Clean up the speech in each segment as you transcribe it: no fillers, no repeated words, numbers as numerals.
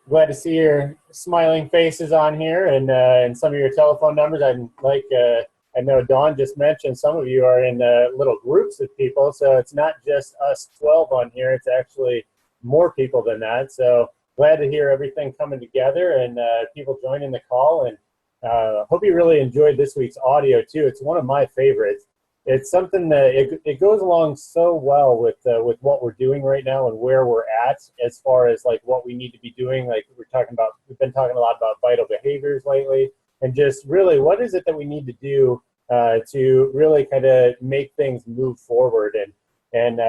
Glad to see your smiling faces on here and some of your telephone numbers. I know Dawn just mentioned some of you are in little groups of people, so it's not just us 12 on here. It's actually more people than that. So glad to hear everything coming together and people joining the call. And hope you really enjoyed this week's audio too. It's one of my favorites. It's something that it goes along so well with what we're doing right now and where we're at as far as like what we need to be doing. Like we've been talking a lot about vital behaviors lately, and just really what is it that we need to do to really kind of make things move forward and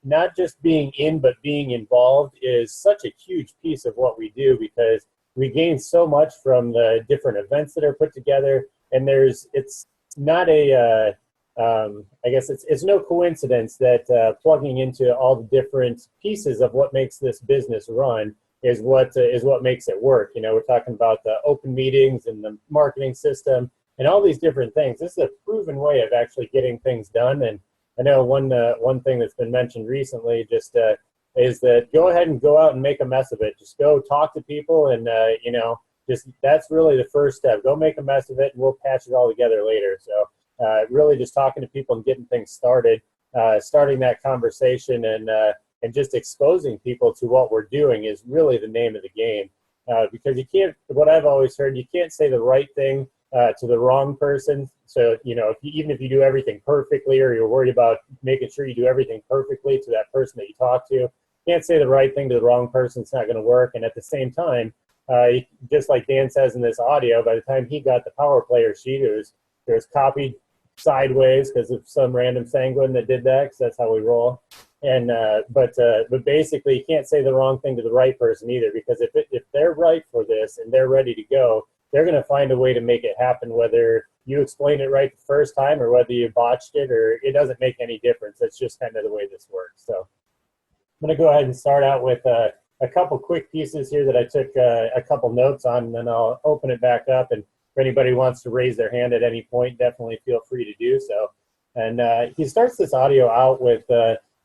not just being in but being involved is such a huge piece of what we do, because we gain so much from the different events that are put together, and it's not I guess it's no coincidence that plugging into all the different pieces of what makes this business run is what makes it work. You know, we're talking about the open meetings and the marketing system and all these different things. This is a proven way of actually getting things done. And I know one thing that's been mentioned recently just is that go ahead and go out and make a mess of it. Just go talk to people and just that's really the first step. Go make a mess of it, and we'll patch it all together later. So. Really just talking to people and getting things started, starting that conversation and just exposing people to what we're doing is really the name of the game. Because you can't, what I've always heard, you can't say the right thing to the wrong person. So, you know, even if you do everything perfectly or you're worried about making sure you do everything perfectly to that person that you talk to, you can't say the right thing to the wrong person. It's not going to work. And at the same time, just like Dan says in this audio, by the time he got the power player sheet, it was copied sideways because of some random sanguine that did that, because that's how we roll. And but basically you can't say the wrong thing to the right person either, because if they're right for this and they're ready to go, they're going to find a way to make it happen, whether you explain it right the first time or whether you botched it, or it doesn't make any difference. That's just kind of the way this works. So I'm going to go ahead and start out with a couple quick pieces here that I took a couple notes on, and then I'll open it back up. And if anybody wants to raise their hand at any point, definitely feel free to do so. And he starts this audio out with,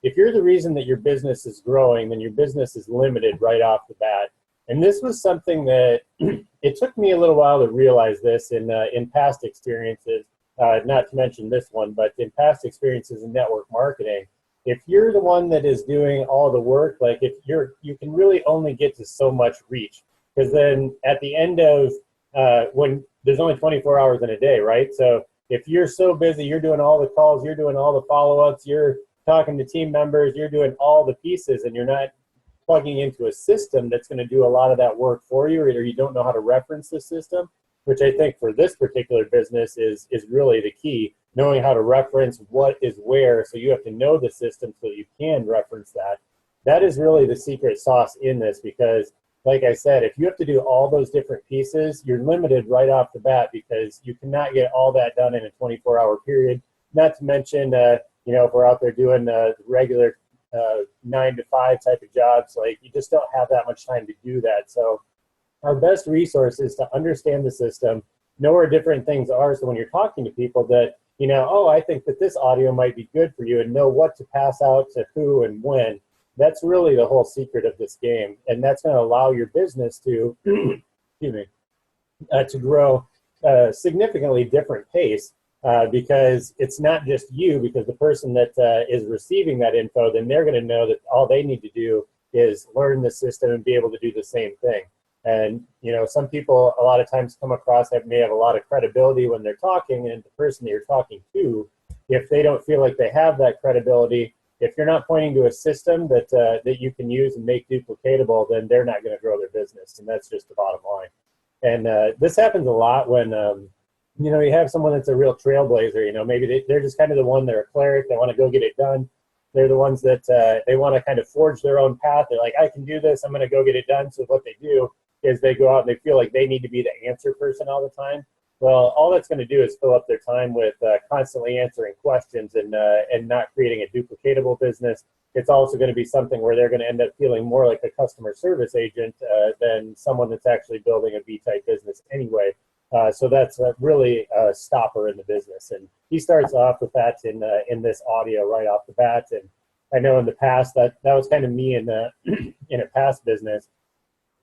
if you're the reason that your business is growing, then your business is limited right off the bat. And this was something that it took me a little while to realize this in past experiences, not to mention this one, but in past experiences in network marketing. If you're the one that is doing all the work, like you can really only get to so much reach, because then at the end of when there's only 24 hours in a day, right? So if you're so busy, you're doing all the calls, you're doing all the follow-ups, you're talking to team members, you're doing all the pieces, and you're not plugging into a system that's going to do a lot of that work for you, or you don't know how to reference the system, which I think for this particular business is really the key, knowing how to reference what is where. So you have to know the system so you can reference that. That is really the secret sauce in this, because like I said, if you have to do all those different pieces, you're limited right off the bat, because you cannot get all that done in a 24-hour period. Not to mention, if we're out there doing regular 9 to 5 type of jobs, like you just don't have that much time to do that. So our best resource is to understand the system, know where different things are. So when you're talking to people that, I think that this audio might be good for you, and know what to pass out to who and when. That's really the whole secret of this game, and that's going to allow your business to, excuse me, to grow significantly different pace, because it's not just you, because the person that is receiving that info, then they're going to know that all they need to do is learn the system and be able to do the same thing. And some people a lot of times come across that may have a lot of credibility when they're talking, and the person that you're talking to, if they don't feel like they have that credibility, if you're not pointing to a system that you can use and make duplicatable, then they're not going to grow their business, and that's just the bottom line. And this happens a lot when you have someone that's a real trailblazer. Maybe they're just kind of the one, they're a cleric, they want to go get it done. They're the ones that they want to kind of forge their own path. They're like, I can do this, I'm going to go get it done. So what they do is they go out and they feel like they need to be the answer person all the time. Well, all that's going to do is fill up their time with constantly answering questions and not creating a duplicatable business. It's also going to be something where they're going to end up feeling more like a customer service agent than someone that's actually building a B-type business anyway. So that's really a stopper in the business. And he starts off with that in this audio right off the bat. And I know in the past that was kind of me in a past business.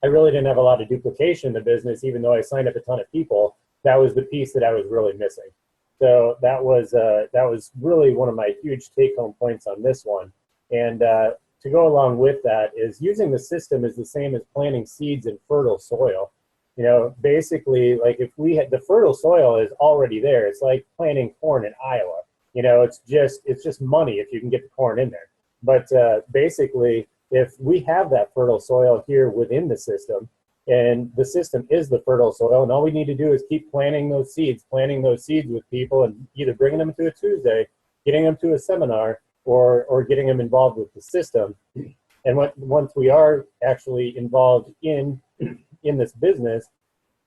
I really didn't have a lot of duplication in the business, even though I signed up a ton of people. That was the piece that I was really missing. So that was really one of my huge take-home points on this one. And to go along with that is using the system is the same as planting seeds in fertile soil. You know, basically, like if we had the fertile soil is already there. It's like planting corn in Iowa. You know, it's just money if you can get the corn in there. But basically, if we have that fertile soil here within the system, and the system is the fertile soil, and all we need to do is keep planting those seeds with people, and either bringing them to a Tuesday, getting them to a seminar, or getting them involved with the system. And once we are actually involved in this business,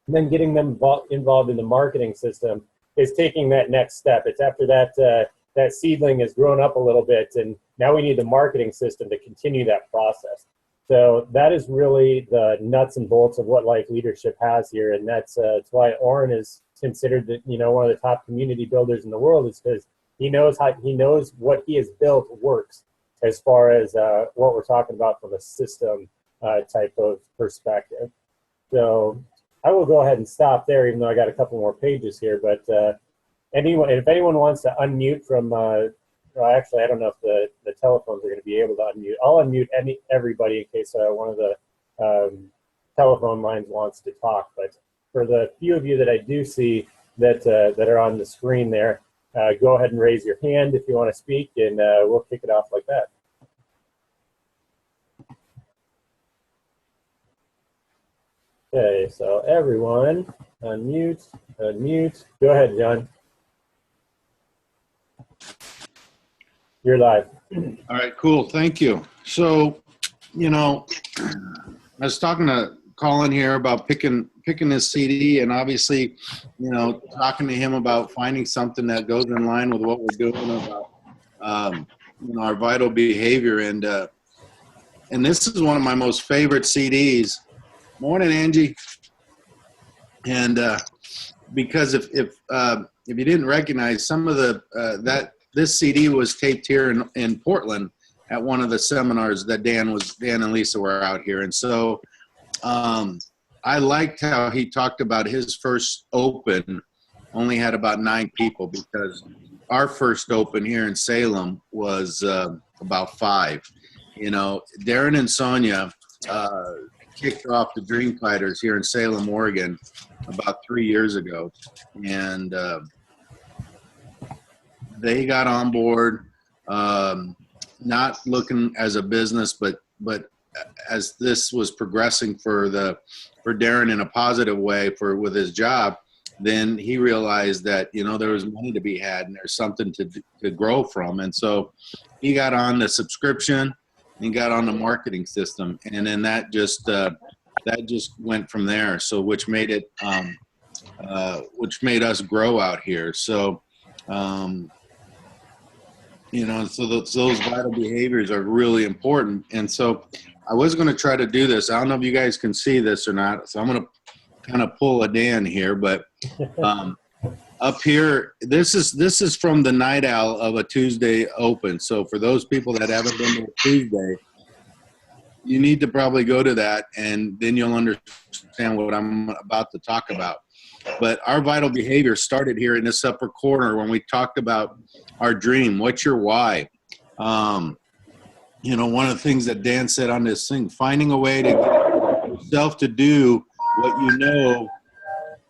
then getting them involved in the marketing system is taking that next step. It's after that seedling has grown up a little bit, and now we need the marketing system to continue that process. So that is really the nuts and bolts of what Life Leadership has here, and that's why Oren is considered one of the top community builders in the world, is because he knows what he has built works as far as what we're talking about from a system type of perspective. So I will go ahead and stop there, even though I got a couple more pages here. But if anyone wants to unmute from, actually, I don't know if the telephones are going to be able to unmute. I'll unmute everybody in case one of the telephone lines wants to talk. But for the few of you that I do see that are on the screen there, go ahead and raise your hand if you want to speak, and we'll kick it off like that. Okay, so everyone, unmute. Go ahead, John. You're live. All right, cool. Thank you. So, I was talking to Colin here about picking this CD, and obviously, talking to him about finding something that goes in line with what we're doing about, our vital behavior. And this is one of my most favorite CDs. Morning, Angie. And because if you didn't recognize some of this CD was taped here in Portland at one of the seminars that Dan and Lisa were out here. And so I liked how he talked about his first open only had about 9 people, because our first open here in Salem was about 5. Darren and Sonia kicked off the Dream Fighters here in Salem, Oregon about 3 years ago. And they got on board, not looking as a business, but as this was progressing for Darren in a positive way with his job, then he realized that, there was money to be had and there's something to grow from. And so he got on the subscription and got on the marketing system. And then that just went from there. So which made us grow out here. So, those vital behaviors are really important. And so I was going to try to do this. I don't know if you guys can see this or not. So I'm going to kind of pull a Dan here, but up here, this is from the Night Owl of a Tuesday open. So for those people that haven't been to a Tuesday, you need to probably go to that, and then you'll understand what I'm about to talk about. But our vital behavior started here in this upper corner when we talked about our dream. What's your why? One of the things that Dan said on this thing, finding a way to get yourself to do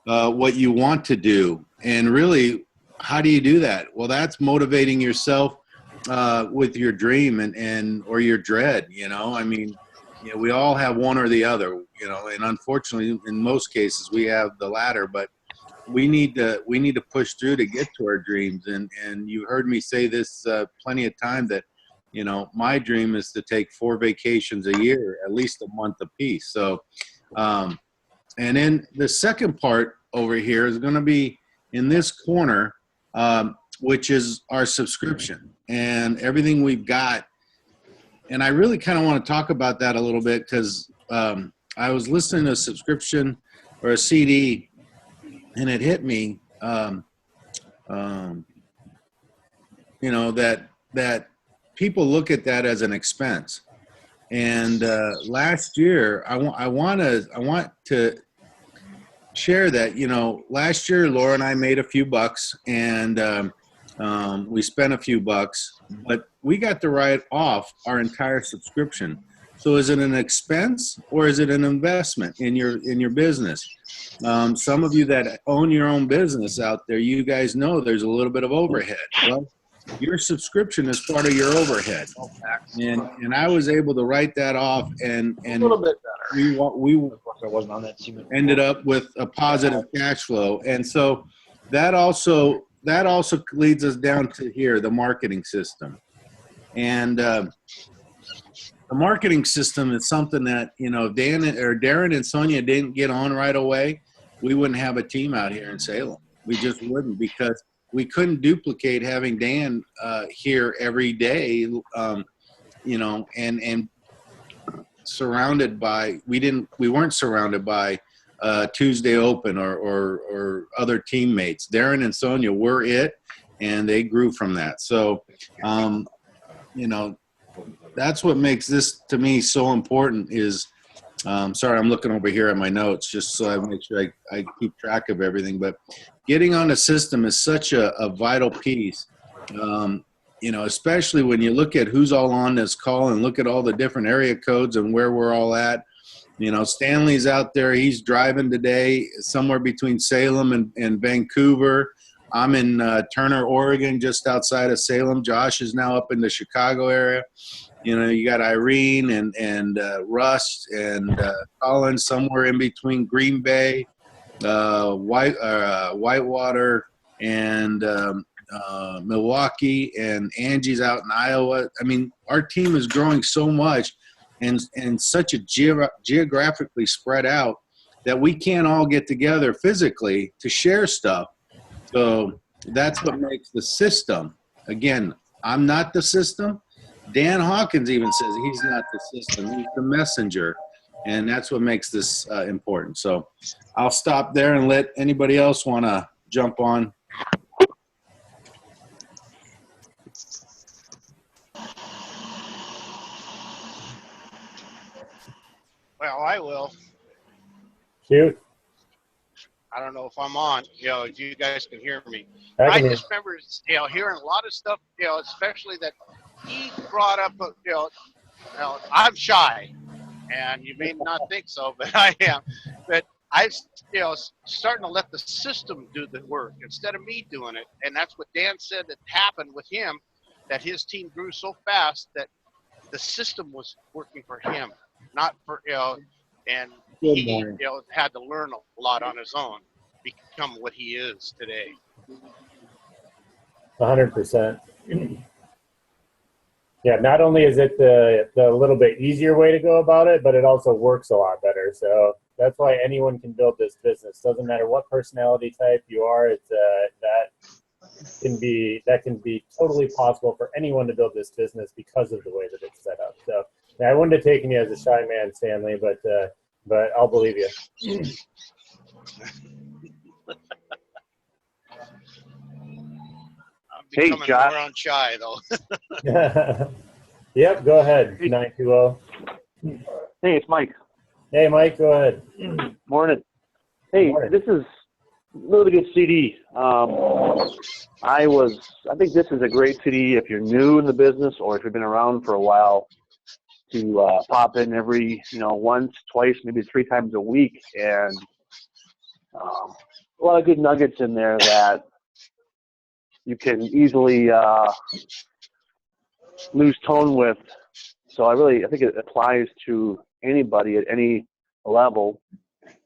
what you want to do. And really, how do you do that? Well, that's motivating yourself with your dream or your dread. We all have one or the other, and unfortunately in most cases we have the latter, but we need to push through to get to our dreams. And you heard me say this plenty of time that, my dream is to take 4 vacations a year, at least a month apiece. So, and then the second part over here is going to be in this corner, which is our subscription and everything we've got. And I really kind of want to talk about that a little bit, because I was listening to a subscription or a CD, and it hit me, that people look at that as an expense. And last year, I want to share that, last year Laura and I made a few bucks, and we spent a few bucks, but we got to write off our entire subscription. So is it an expense or is it an investment in your business? Some of you that own your own business out there, you guys know there's a little bit of overhead. Well, your subscription is part of your overhead, and I was able to write that off, and A little bit better. we Of course, I wasn't on that team. ended up with a positive cash flow. And so that also leads us down to here, the marketing system. And the marketing system is something that, if Darren and Sonia didn't get on right away, we wouldn't have a team out here in Salem. We just wouldn't, because we couldn't duplicate having Dan here every day, and surrounded by, we weren't surrounded by Tuesday Open or other teammates. Darren and Sonia were it, and they grew from that. So, that's what makes this, to me, so important is, sorry, I'm looking over here at my notes just so I make sure I keep track of everything. But getting on a system is such a vital piece, especially when you look at who's all on this call and look at all the different area codes and where we're all at. Stanley's out there. He's driving today somewhere between Salem and Vancouver. I'm in Turner, Oregon, just outside of Salem. Josh is now up in the Chicago area. You got Irene and Rust and Colin somewhere in between Green Bay, Whitewater, and Milwaukee, and Angie's out in Iowa. I mean, our team is growing so much and such a geographically spread out that we can't all get together physically to share stuff. So that's what makes the system. Again, I'm not the system. Dan Hawkins even says he's not the system. He's the messenger. And that's what makes this important. So I'll stop there and let anybody else want to jump on. Well, I will. Shoot. I don't know if I'm on. If you guys can hear me. I I can just remember, hearing a lot of stuff, especially that he brought up, I'm shy, and you may not think so, but I am. But I, starting to let the system do the work instead of me doing it. And that's what Dan said that happened with him, that his team grew so fast that the system was working for him, not for, and he, had to learn a lot on his own, become what he is today. 100%. Yeah, not only is it the little bit easier way to go about it, but it also works a lot better. So that's why anyone can build this business. Doesn't matter what personality type you are. It's that can be totally possible for anyone to build this business because of the way that it's set up. So I wouldn't have taken you as a shy man, Stanley, but I'll believe you. I'm becoming Josh. more on shy, though. Yep, go ahead, 920. Hey, it's Mike. Hey, Mike, go ahead. Morning. Hey, Morning. This is a really good CD. I think this is a great CD if you're new in the business or if you've been around for a while to pop in every, once, twice, maybe 3 times a week. And a lot of good nuggets in there that you can easily lose tone with. So I think it applies to anybody at any level,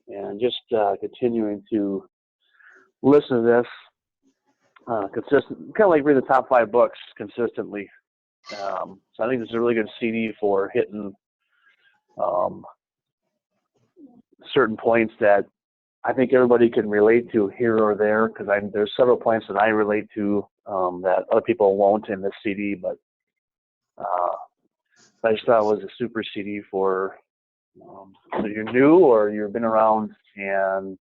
and just continuing to listen to this consistent, kind of like reading the top 5 books consistently. So I think this is a really good CD for hitting certain points that I think everybody can relate to here or there, because there's several points that I relate to that other people won't in this CD, but I just thought it was a super CD for whether you're new or you've been around, and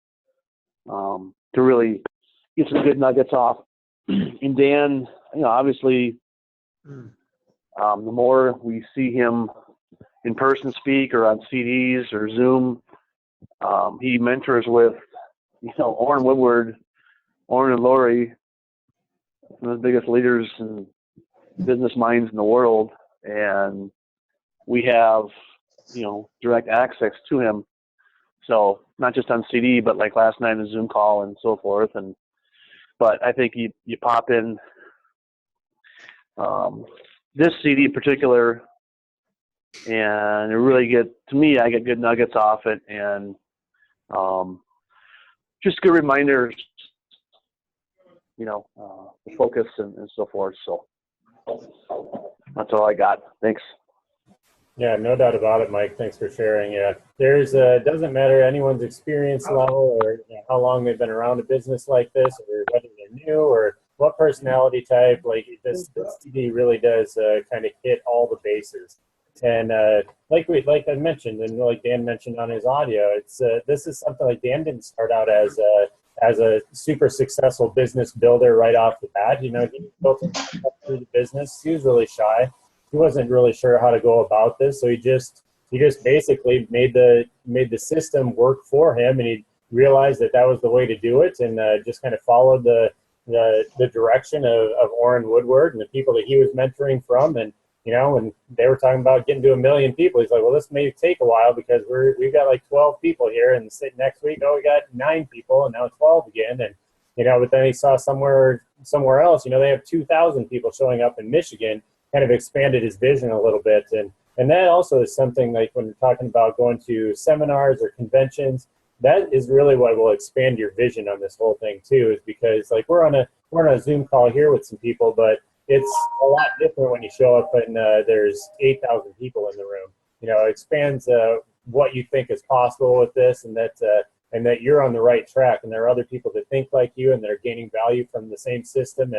to really get some good nuggets off. And Dan, obviously, the more we see him in person speak or on CDs or Zoom. He mentors with, Orrin Woodward, Orrin and Lori, one of the biggest leaders and business minds in the world, and we have, direct access to him. So not just on CD, but like last night in a Zoom call and so forth. But I think you pop in this CD in particular, and I get good nuggets off it, and just good reminders, the focus and so forth. So that's all I got. Thanks. Yeah, no doubt about it, Mike. Thanks for sharing. Yeah, doesn't matter anyone's experience level or how long they've been around a business like this, or whether they're new or what personality type. Like this CD really does kind of hit all the bases. And like I mentioned, and like Dan mentioned on his audio, this is something like Dan didn't start out as a super successful business builder right off the bat. He built himself through the business. He was really shy. He wasn't really sure how to go about this, so he just basically made the system work for him, and he realized that was the way to do it, and just kind of followed the direction of Orrin Woodward and the people that he was mentoring from. And when they were talking about getting to 1 million people, he's like, well, this may take a while because we've got like 12 people here, and next week, we got 9 people, and now 12 again. And but then he saw somewhere else, they have 2,000 people showing up in Michigan. Kind of expanded his vision a little bit, and that also is something like when you're talking about going to seminars or conventions, that is really what will expand your vision on this whole thing too. Is because like we're on a Zoom call here with some people, but it's a lot different when you show up and there's 8,000 people in the room. It expands what you think is possible with this, and that you're on the right track, and there are other people that think like you and they're gaining value from the same system.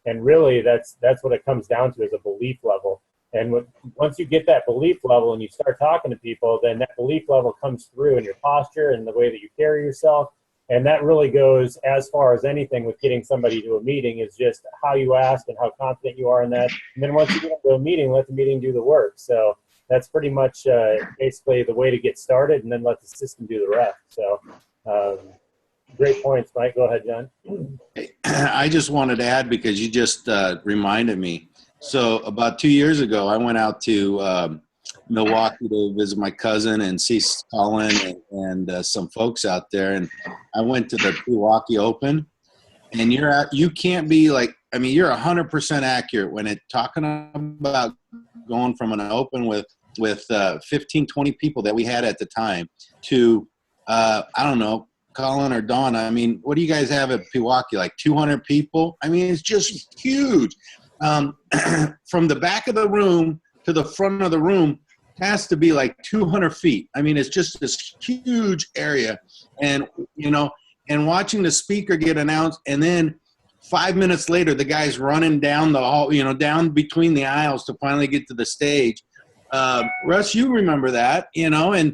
And really, that's what it comes down to, is a belief level. And once you get that belief level and you start talking to people, then that belief level comes through in your posture and the way that you carry yourself. And that really goes as far as anything with getting somebody to a meeting, is just how you ask and how confident you are in that. And then once you get into a meeting, let the meeting do the work. So that's pretty much basically the way to get started, and then let the system do the rest. So great points, Mike. Go ahead, John. I just wanted to add, because you just reminded me. So about 2 years ago, I went out to Milwaukee to visit my cousin and see Colin and some folks out there. And I went to the Milwaukee Open, and you can't be like, you're 100% accurate when talking about going from an open with 15, 20 people that we had at the time to, I don't know, Colin or Dawn, what do you guys have at Pewaukee? Like 200 people? It's just huge. From the back of the room to the front of the room has to be like 200 feet. It's just this huge area. And, and watching the speaker get announced, and then 5 minutes later, the guy's running down the hall, down between the aisles to finally get to the stage. Russ, you remember that, and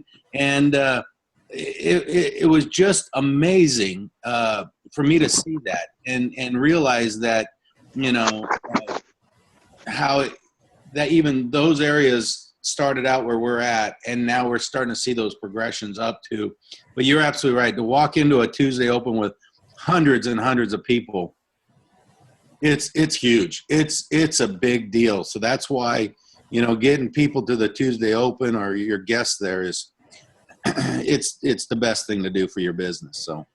it was just amazing for me to see that and realize that, that even those areas started out where we're at, and now we're starting to see those progressions up to. But you're absolutely right. To walk into a Tuesday Open with hundreds and hundreds of people, it's huge. It's a big deal. So that's why, getting people to the Tuesday Open or your guests there is, it's the best thing to do for your business. So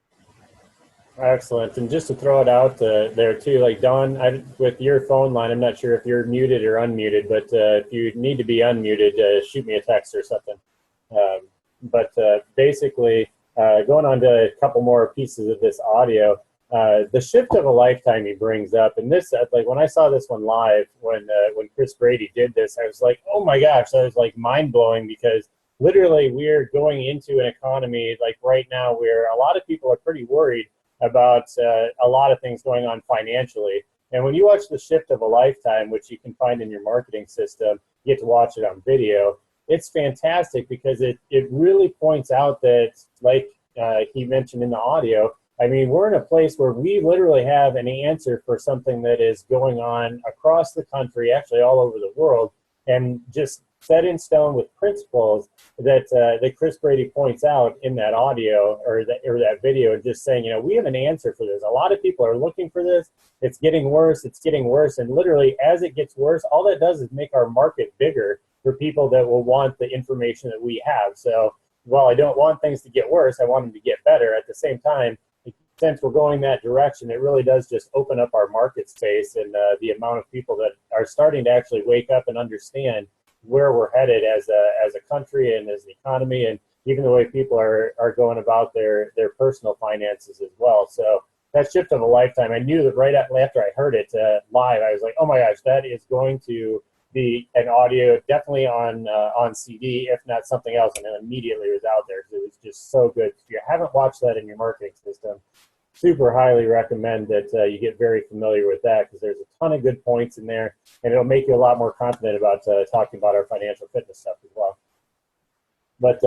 excellent. And just to throw it out there too, like Don, with your phone line, I'm not sure if you're muted or unmuted, but if you need to be unmuted, shoot me a text or something. But basically, going on to a couple more pieces of this audio, the shift of a lifetime he brings up, and this, like when I saw this one live, when Chris Brady did this, I was like, oh my gosh, that was like mind blowing, because literally we're going into an economy like right now where a lot of people are pretty worried about a lot of things going on financially. And when you watch The Shift of a Lifetime, which you can find in your marketing system, you get to watch it on video. It's fantastic because it really points out that, like he mentioned in the audio, we're in a place where we literally have an answer for something that is going on across the country, actually all over the world. And just set in stone with principles that Chris Brady points out in that audio or that video, just saying, we have an answer for this. A lot of people are looking for this. It's getting worse. It's getting worse. And literally, as it gets worse, all that does is make our market bigger for people that will want the information that we have. So while I don't want things to get worse, I want them to get better. At the same time, since we're going that direction, it really does just open up our market space and the amount of people that are starting to actually wake up and understand where we're headed as a country and as an economy, and even the way people are going about their personal finances as well. So that shift of a lifetime, I knew that right after I heard it live, I was like, oh my gosh, that is going to be an audio, definitely on CD, if not something else, and it immediately was out there. It was just so good. If you haven't watched that in your marketing system, super highly recommend that you get very familiar with that, because there's a ton of good points in there, and it'll make you a lot more confident about talking about our financial fitness stuff as well. But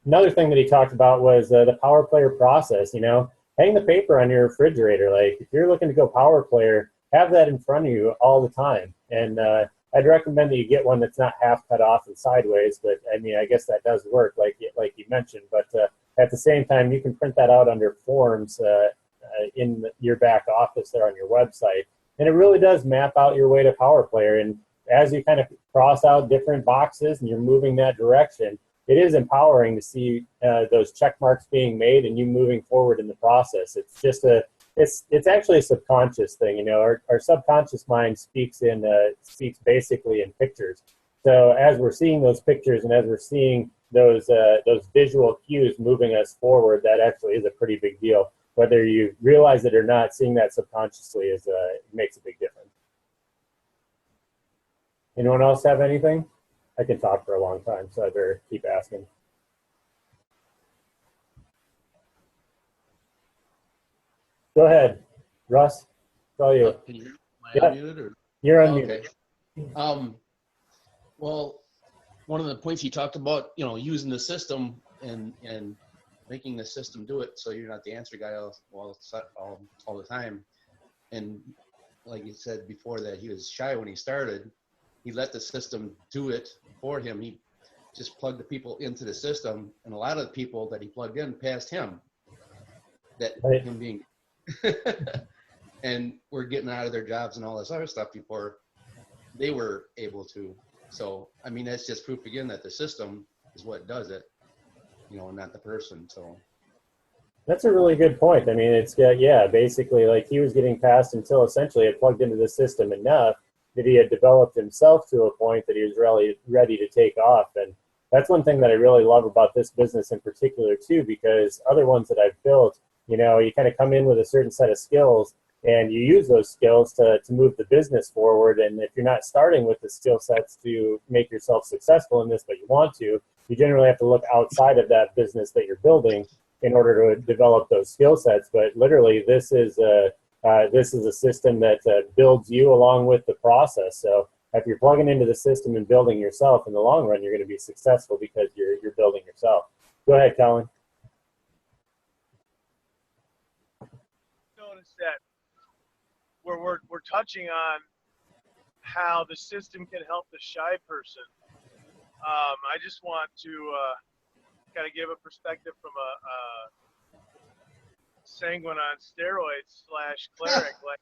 another thing that he talked about was the power player process. Hang the paper on your refrigerator. Like, if you're looking to go power player, have that in front of you all the time. And I'd recommend that you get one that's not half cut off and sideways, but I mean, I guess that does work, like you mentioned. But at the same time, you can print that out under forms in your back office there on your website, and it really does map out your way to power player. And as you kind of cross out different boxes and you're moving that direction, it is empowering to see those check marks being made and you moving forward in the process. It's just it's actually a subconscious thing. Our subconscious mind speaks basically in pictures. So as we're seeing those pictures and as we're seeing those visual cues moving us forward, that actually is a pretty big deal. Whether you realize it or not, seeing that subconsciously makes a big difference. Anyone else have anything? I can talk for a long time, so I better keep asking. Go ahead, Russ. It's all you. Can you hear me? Am I Yeah. unmuted or? You're unmuted. Okay. Well, one of the points he talked about, using the system and making the system do it, so you're not the answer guy all the time. And like you said before, that he was shy when he started. He let the system do it for him. He just plugged the people into the system, and a lot of the people that he plugged in passed him. That Right. him being, and we're getting out of their jobs and all this other stuff before they were able to. So, I mean, that's just proof again that the system is what does it, and not the person. So That's a really good point. I mean, it's basically like he was getting past until essentially it plugged into the system enough that he had developed himself to a point that he was really ready to take off. And that's one thing that I really love about this business in particular too, because other ones that I've built, you kind of come in with a certain set of skills and you use those skills to move the business forward. And if you're not starting with the skill sets to make yourself successful in this, but you want to, you generally have to look outside of that business that you're building in order to develop those skill sets. But literally, this is a system that builds you along with the process. So if you're plugging into the system and building yourself, in the long run, you're going to be successful because you're building yourself. Go ahead, Colin. Notice that we're touching on how the system can help the shy person. I just want to kind of give a perspective from a sanguine on steroids / cleric. Like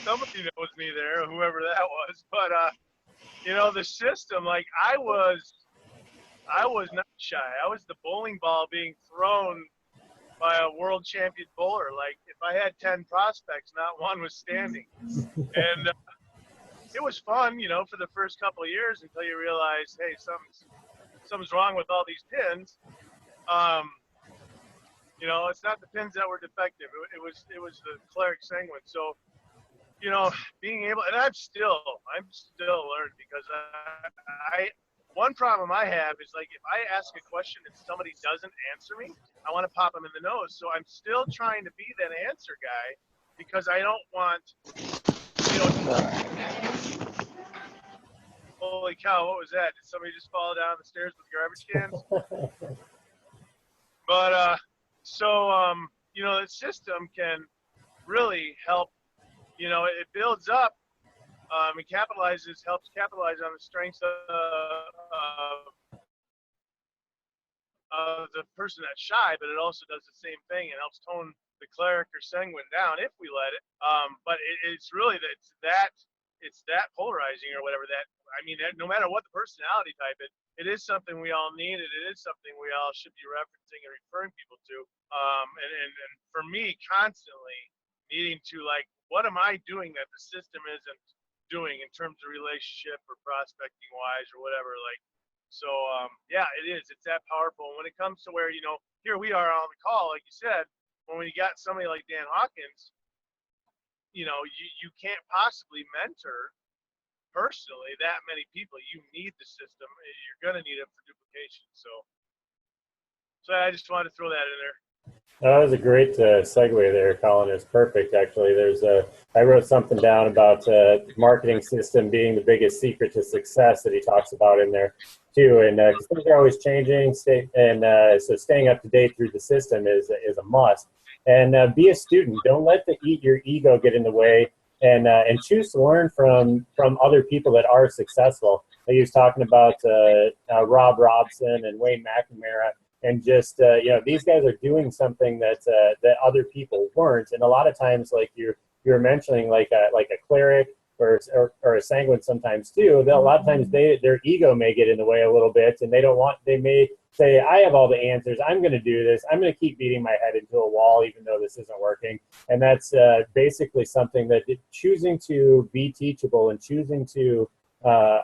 somebody knows me there, whoever that was. But the system. Like I was not shy. I was the bowling ball being thrown by a world champion bowler. Like if I had 10 prospects, not one was standing. And it was fun, for the first couple of years until you realize, hey, something's wrong with all these pins. It's not the pins that were defective. It was the cleric sanguine. So, being able, and I'm still learning, because one problem I have is, like, if I ask a question and somebody doesn't answer me, I want to pop them in the nose. So I'm still trying to be that answer guy, because I don't want, holy cow, what was that? Did somebody just fall down the stairs with garbage cans? But, the system can really help. It builds up and helps capitalize on the strengths of the person that's shy, but it also does the same thing and helps tone the cleric or sanguine down if we let it. But it's really it's that polarizing or whatever that, I mean, no matter what the personality type, it is something we all need, and it is something we all should be referencing and referring people to. And for me, constantly needing to, like, what am I doing that the system isn't doing in terms of relationship or prospecting wise or whatever, like. So yeah, it is. It's that powerful. And when it comes to where, you know, here we are on the call, like you said, when we got somebody like Dan Hawkins, you know, you can't possibly mentor personally that many people. You need the system. You're gonna need it for duplication. So I just wanted to throw that in there. That was a great segue there, Colin. It's perfect, actually. I wrote something down about marketing system being the biggest secret to success that he talks about in there too. And things are always changing, so staying up to date through the system is a must. And be a student. Don't let your ego get in the way, and choose to learn from other people that are successful. He was talking about Rob Robson and Wayne McNamara. And just you know, these guys are doing something that other people weren't. And a lot of times, like you're mentioning, like a cleric or a sanguine sometimes too. A lot of times their ego may get in the way a little bit, and they may say, I have all the answers. I'm going to do this. I'm going to keep beating my head into a wall, even though this isn't working. And that's basically something that choosing to be teachable and choosing to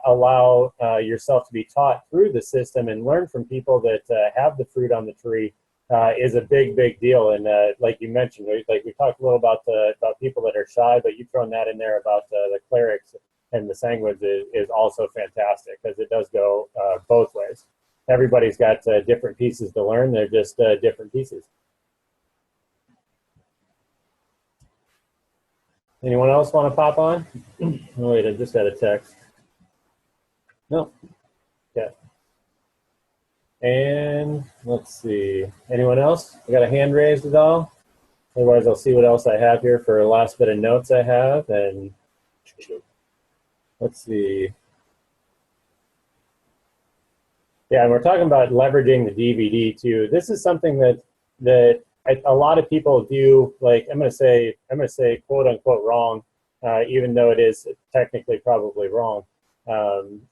allow yourself to be taught through the system and learn from people that have the fruit on the tree is a big deal. And like you mentioned, like we talked a little about people that are shy, but you've thrown that in there about the clerics and the sanguines is also fantastic, because it does go both ways. Everybody's got different pieces to learn. They're just different pieces. Anyone else want to pop on? Oh, wait, I just got a text. No. Yeah. And let's see. Anyone else? I got a hand raised at all? Otherwise, I'll see what else I have here for a last bit of notes I have. And let's see. Yeah, and we're talking about leveraging the DVD too. This is something that a lot of people do. Like I'm gonna say quote unquote wrong, even though it is technically probably wrong.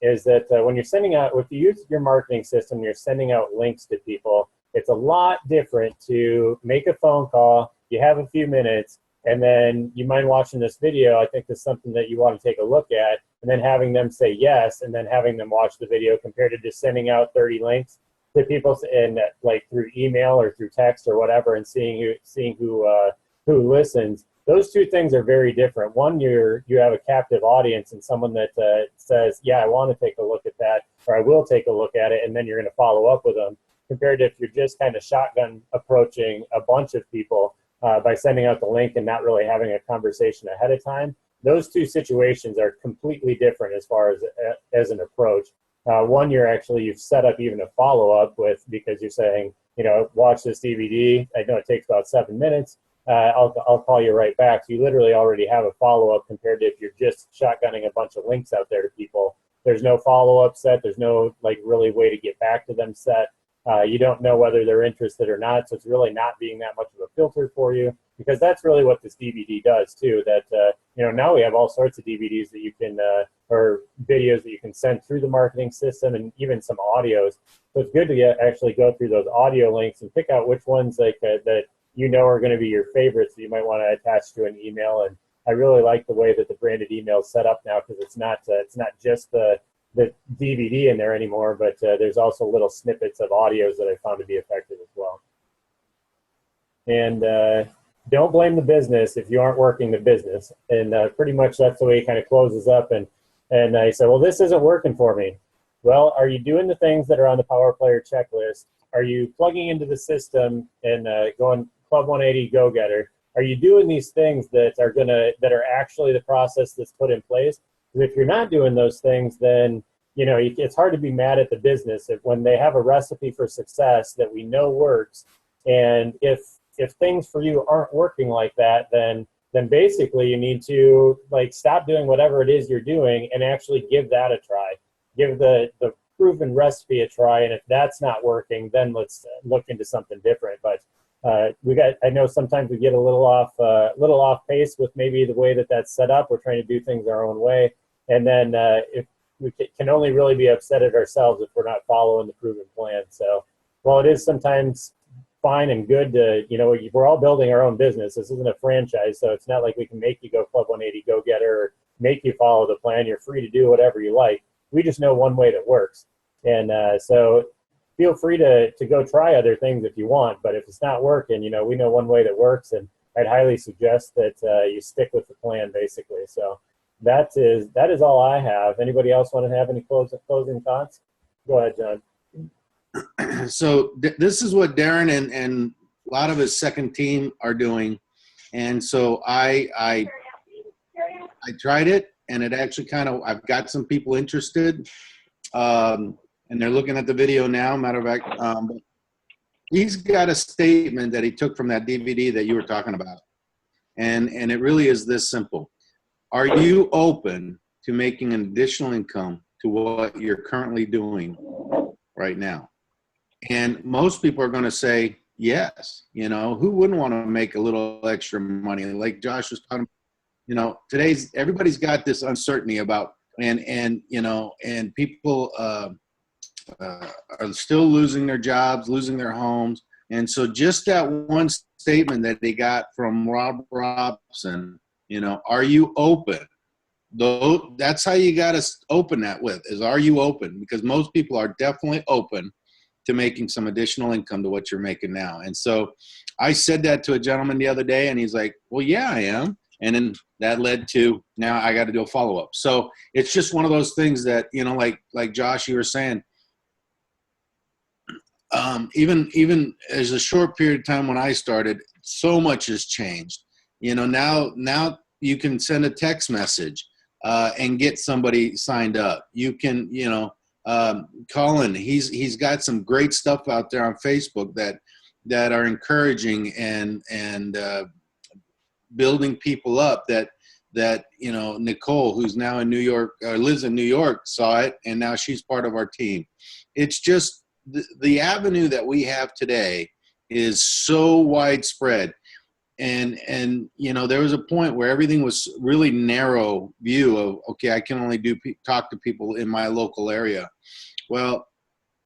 Is that when you're sending out, if you use your marketing system, you're sending out links to people, it's a lot different to make a phone call, you have a few minutes, and then you mind watching this video. I think there's something that you want to take a look at, and then having them say yes, and then having them watch the video compared to just sending out 30 links to people and like through email or through text or whatever, and seeing who listens. Those two things are very different. One, you have a captive audience and someone that says, yeah, I want to take a look at that, or I will take a look at it, and then you're going to follow up with them, compared to if you're just kind of shotgun approaching a bunch of people by sending out the link and not really having a conversation ahead of time. Those two situations are completely different as far as an approach. One, you've set up even a follow-up with, because you're saying, you know, watch this DVD. I know it takes about 7 minutes. I'll call you right back. So you literally already have a follow-up, compared to if you're just shotgunning a bunch of links out there to people. There's no follow-up set. There's no like really way to get back to them set. You don't know whether they're interested or not. So it's really not being that much of a filter for you, because that's really what this DVD does too. That you know, now we have all sorts of DVDs that you can or videos that you can send through the marketing system, and even some audios. So it's good to actually go through those audio links and pick out which ones like that you know are going to be your favorites that you might want to attach to an email. And I really like the way that the branded email is set up now, because it's not just the DVD in there anymore, but there's also little snippets of audios that I found to be effective as well. And don't blame the business if you aren't working the business. And pretty much that's the way he kind of closes up. And I said, well, this isn't working for me. Well, are you doing the things that are on the Power Player checklist? Are you plugging into the system and going Club 180 go-getter? Are you doing these things that are actually the process that's put in place? Because if you're not doing those things, then you know it's hard to be mad at the business when they have a recipe for success that we know works. And if things for you aren't working like that, then then basically you need to like stop doing whatever it is you're doing and actually give that a try. Give the proven recipe a try, and if that's not working, then let's look into something different. But I know sometimes we get a little off pace with maybe the way that that's set up. We're trying to do things our own way, and then if we can only really be upset at ourselves if we're not following the proven plan. So while it is sometimes fine and good to, we're all building our own business. This isn't a franchise, so it's not like we can make you go Club 180 go getter or make you follow the plan. You're free to do whatever you like. We just know one way that works. And so feel free to go try other things if you want, but if it's not working, we know one way that works, and I'd highly suggest that you stick with the plan, basically. So that is all I have. Anybody else want to have any closing thoughts? Go ahead, John. So this is what Darren and a lot of his second team are doing, and so I tried it, and it actually I've got some people interested, and they're looking at the video now. Matter of fact, he's got a statement that he took from that DVD that you were talking about, and it really is this simple: are you open to making an additional income to what you're currently doing right now? And most people are going to say yes. Who wouldn't want to make a little extra money? Like Josh was talking, everybody's got this uncertainty about, and people are still losing their jobs, losing their homes. And so just that one statement that they got from Rob Robson, are you open? Though that's how you got to open that with, is are you open? Because most people are definitely open to making some additional income to what you're making now. And so I said that to a gentleman the other day, and he's like, well, yeah, I am. And then that led to, now I got to do a follow-up. So it's just one of those things that, like Josh, you were saying, even as a short period of time when I started, so much has changed. Now you can send a text message and get somebody signed up. You can, Colin, he's got some great stuff out there on Facebook that are encouraging and building people up that Nicole, who's now in New York, lives in New York, saw it, and now she's part of our team. It's just the avenue that we have today is so widespread. And there was a point where everything was really narrow view of, okay, I can only talk to people in my local area. Well,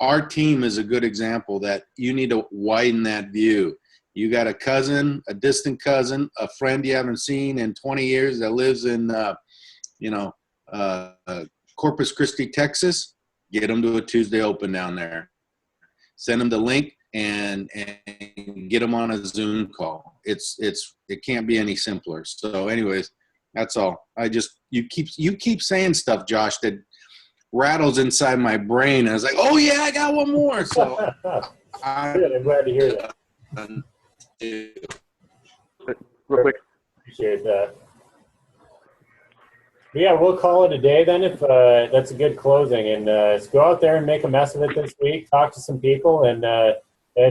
our team is a good example that you need to widen that view. You got a cousin, a distant cousin, a friend you haven't seen in 20 years that lives in, Corpus Christi, Texas. Get them to a Tuesday open down there. Send them the link and get them on a Zoom call. It can't be any simpler. So anyways, that's all. You keep saying stuff, Josh, that rattles inside my brain. And I was like, oh yeah, I got one more. So I'm glad to hear that. Real quick. Appreciate that. But yeah, we'll call it a day then if that's a good closing. And let's go out there and make a mess of it this week, talk to some people, and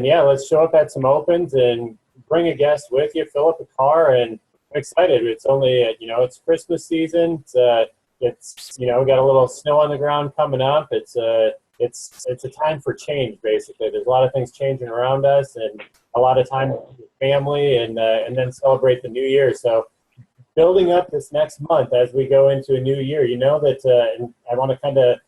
yeah, let's show up at some opens and bring a guest with you, fill up a car, and I'm excited. It's only, it's Christmas season. It's we got a little snow on the ground coming up. It's a time for change, basically. There's a lot of things changing around us, and a lot of time with family, and then celebrate the new year. So building up this next month as we go into a new year, and I want to kind of,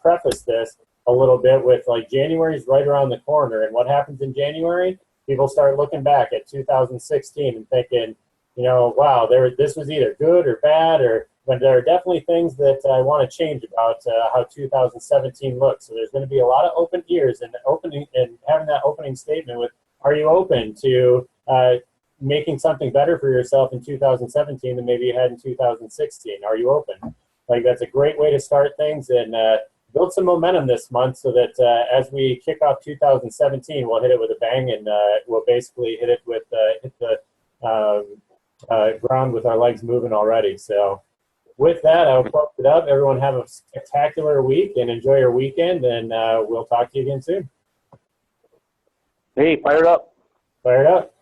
preface this a little bit with, like, January's right around the corner, and what happens in January? People start looking back at 2016 and thinking, wow, this was either good or bad, but there are definitely things that I want to change about how 2017 looks. So there's going to be a lot of open ears and having that opening statement with, are you open to making something better for yourself in 2017 than maybe you had in 2016? Are you open? Like, that's a great way to start things and build some momentum this month so that as we kick off 2017, we'll hit it with a bang, and we'll basically hit the ground with our legs moving already. So with that, I'll close it up. Everyone have a spectacular week and enjoy your weekend, and we'll talk to you again soon. Hey, fire it up. Fire it up.